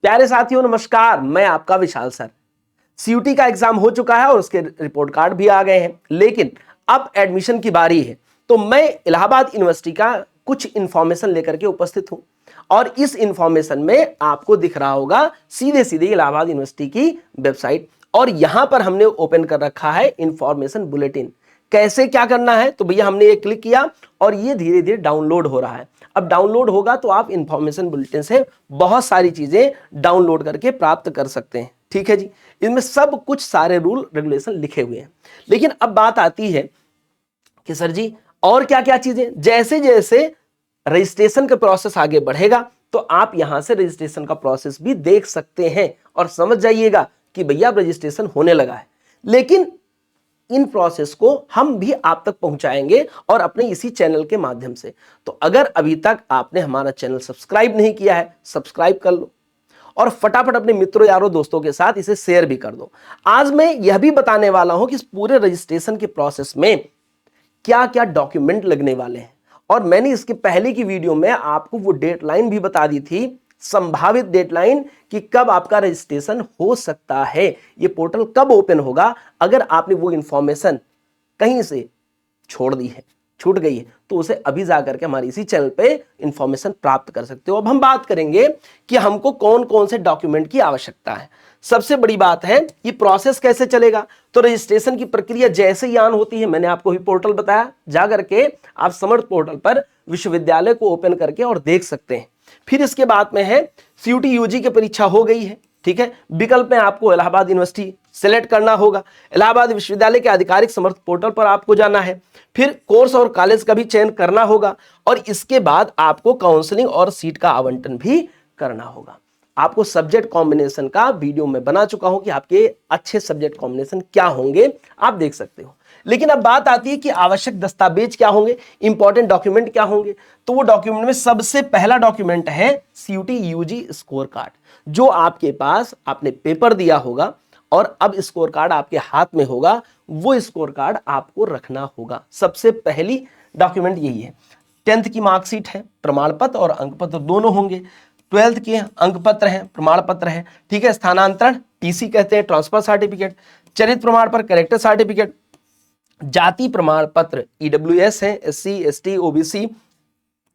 प्यारे साथियों नमस्कार, मैं आपका विशाल सर। सीयूटी का एग्जाम हो चुका है और उसके रिपोर्ट कार्ड भी आ गए हैं, लेकिन अब एडमिशन की बारी है। तो मैं इलाहाबाद यूनिवर्सिटी का कुछ इंफॉर्मेशन लेकर के उपस्थित हूं और इस इंफॉर्मेशन में आपको दिख रहा होगा सीधे सीधे इलाहाबाद यूनिवर्सिटी की वेबसाइट, और यहां पर हमने ओपन कर रखा है इंफॉर्मेशन बुलेटिन। कैसे क्या करना है, तो भैया हमने ये क्लिक किया और ये धीरे धीरे डाउनलोड हो रहा है। अब डाउनलोड होगा तो आप इंफॉर्मेशन बुलेटिन से बहुत सारी चीजें डाउनलोड करके प्राप्त कर सकते हैं। ठीक है जी, इनमें सब कुछ सारे रूल रेगुलेशन लिखे हुए हैं। लेकिन अब बात आती है कि सर जी और क्या क्या चीजें, जैसे जैसे रजिस्ट्रेशन का प्रोसेस आगे बढ़ेगा तो आप यहां से रजिस्ट्रेशन का प्रोसेस भी देख सकते हैं और समझ जाइएगा कि भैया रजिस्ट्रेशन होने लगा है। लेकिन इन प्रोसेस को हम भी आप तक पहुंचाएंगे और अपने इसी चैनल के माध्यम से। तो अगर अभी तक आपने हमारा चैनल सब्सक्राइब नहीं किया है, सब्सक्राइब कर लो और फटाफट अपने मित्रों यारों दोस्तों के साथ इसे शेयर भी कर दो। आज मैं यह भी बताने वाला हूं कि इस पूरे रजिस्ट्रेशन के प्रोसेस में क्या क्या डॉक्यूमेंट लगने वाले हैं, और मैंने इसके पहले की वीडियो में आपको वो डेडलाइन भी बता दी थी, संभावित डेडलाइन कि कब आपका रजिस्ट्रेशन हो सकता है, ये पोर्टल कब ओपन होगा। अगर आपने वो इंफॉर्मेशन कहीं से छोड़ दी है, छूट गई है, तो उसे अभी जाकर के हमारे इसी चैनल पे इंफॉर्मेशन प्राप्त कर सकते हो। अब हम बात करेंगे कि हमको कौन कौन से डॉक्यूमेंट की आवश्यकता है। सबसे बड़ी बात है ये प्रोसेस कैसे चलेगा। तो रजिस्ट्रेशन की प्रक्रिया जैसे ही ऑन होती है, मैंने आपको भी पोर्टल बताया, जाकर के आप समर्थ पोर्टल पर विश्वविद्यालय को ओपन करके और देख सकते हैं। फिर इसके बाद में है सीयूटी यूजी की परीक्षा हो गई है, ठीक है। विकल्प में आपको इलाहाबाद यूनिवर्सिटी सेलेक्ट करना होगा, इलाहाबाद विश्वविद्यालय के आधिकारिक समर्थ पोर्टल पर आपको जाना है, फिर कोर्स और कॉलेज का भी चयन करना होगा, और इसके बाद आपको काउंसलिंग और सीट का आवंटन भी करना होगा। आपको सब्जेक्ट कॉम्बिनेशन का वीडियो में बना चुका हूं कि आपके अच्छे सब्जेक्ट कॉम्बिनेशन क्या होंगे, आप देख सकते हो। लेकिन अब बात आती है कि आवश्यक दस्तावेज क्या होंगे, इंपॉर्टेंट डॉक्यूमेंट क्या होंगे। तो वो डॉक्यूमेंट में सबसे पहला डॉक्यूमेंट है सीयूटी यूजी स्कोर कार्ड, जो आपके पास आपने पेपर दिया होगा और अब स्कोर कार्ड आपके हाथ में होगा, वो स्कोर कार्ड आपको रखना होगा। सबसे पहली डॉक्यूमेंट यही है। 10th की मार्कशीट है, प्रमाण पत्र और अंक पत्र दोनों होंगे। 12th के अंक पत्र है, प्रमाण पत्र है, ठीक है। स्थानांतरण टीसी कहते हैं, ट्रांसफर सर्टिफिकेट, चरित्र प्रमाण पत्र, कैरेक्टर सर्टिफिकेट, जाति प्रमाण पत्र ईडब्ल्यूएस है, एससी एसटी ओबीसी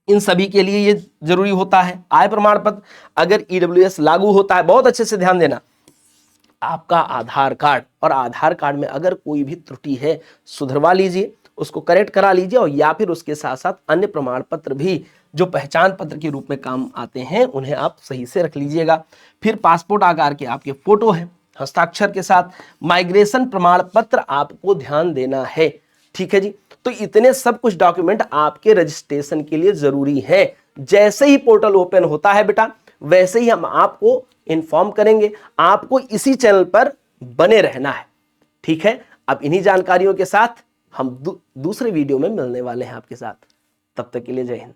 इन सभी के लिए ये जरूरी होता है। आय प्रमाण पत्र अगर ईडब्ल्यूएस लागू होता है, बहुत अच्छे से ध्यान देना, आपका आधार कार्ड, और आधार कार्ड में अगर कोई भी त्रुटि है सुधरवा लीजिए, उसको करेक्ट करा लीजिए, और या फिर उसके साथ साथ अन्य प्रमाण पत्र भी जो पहचान पत्र के रूप में काम आते हैं उन्हें आप सही से रख लीजिएगा। फिर पासपोर्ट आकार के आपके फोटो है हस्ताक्षर के साथ, माइग्रेशन प्रमाण पत्र आपको ध्यान देना है, ठीक है जी। तो इतने सब कुछ डॉक्यूमेंट आपके रजिस्ट्रेशन के लिए जरूरी है। जैसे ही पोर्टल ओपन होता है बेटा, वैसे ही हम आपको इन्फॉर्म करेंगे। आपको इसी चैनल पर बने रहना है, ठीक है। अब इन्हीं जानकारियों के साथ हम दूसरे वीडियो में मिलने वाले हैं आपके साथ। तब तक के लिए जय हिंद।